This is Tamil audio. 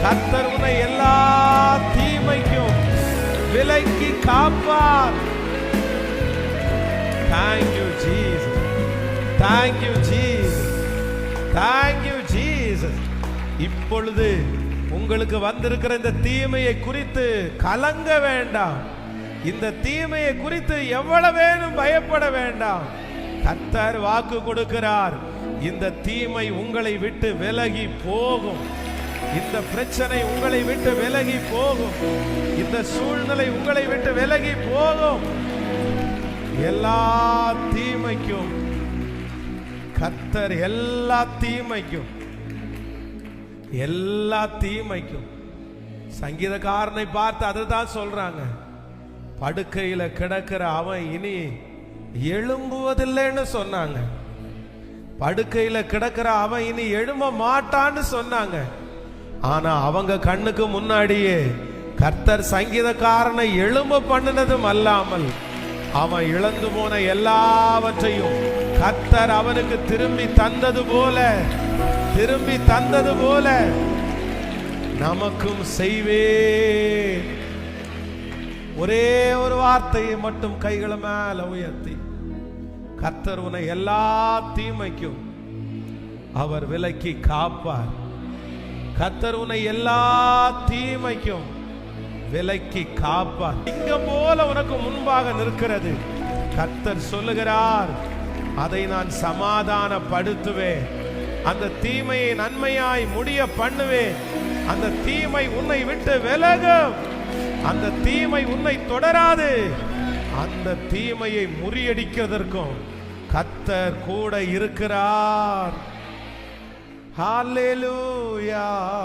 கர்த்தர் உன்னை எல்லா தீமைக்கும் விலக்கி காப்பார். Thank you Jesus. Thank you Jesus. Thank you Jesus. இப்பொழுது உங்களுக்கு வந்திருக்கிற இந்த தீமையை குறித்து கலங்க வேண்டாம். இந்த தீமையை குறித்து எவ்வளவேனும் பயப்பட வேண்டாம். கர்த்தர் வாக்கு கொடுக்கிறார், இந்த தீமை உங்களை விட்டு விலகி போகும். இந்த பிரச்சனை உங்களை விட்டு விலகி போகும். இந்த சூழ்நிலை உங்களை விட்டு விலகி போகும். எல்லா தீமைக்கும் கர்த்தர் எல்லா தீமைக்கும் சங்கீதக்காரனை பார்த்து அதுதான் சொல்றாங்க, படுக்கையில கிடக்கிற அவன் இனி எழும்புவதில்லைன்னு சொன்னாங்க. படுக்கையில கிடக்கிற அவன் இனி எழும்ப மாட்டான்னு சொன்னாங்க. ஆனா அவங்க கண்ணுக்கு முன்னாடியே கர்த்தர் சங்கீதக்காரனை எழும்ப பண்ணினதும் அல்லாமல் அவன் இழந்து போன எல்லாவற்றையும் கர்த்தர் அவனுக்கு திரும்பி தந்தது போல நமக்கும் செய்வே. ஒரே ஒரு வார்த்தையை மட்டும் கைகளை மேல உயர்த்தி, கர்த்தர் உன்னை எல்லா தீமைக்கும் அவர் விலக்கி காப்பார். கர்த்தர் உன்னை எல்லா தீமைக்கும் விலக்கி காப்பார். சிங்கம் போல உனக்கு முன்பாக நிற்கிறது. கர்த்தர் சொல்லுகிறார், அதை நான் சமாதானப்படுத்துவேன். அந்த தீமையை நன்மையாய் முடிய பண்ணுவேன். அந்த தீமை உன்னை விட்டு விலகும். அந்த தீமை உன்னை தொடராது. அந்த தீமையை முறியடிக்கிறதற்கும் கர்த்தர் கூட இருக்கிறார். ஹல்லேலூயா.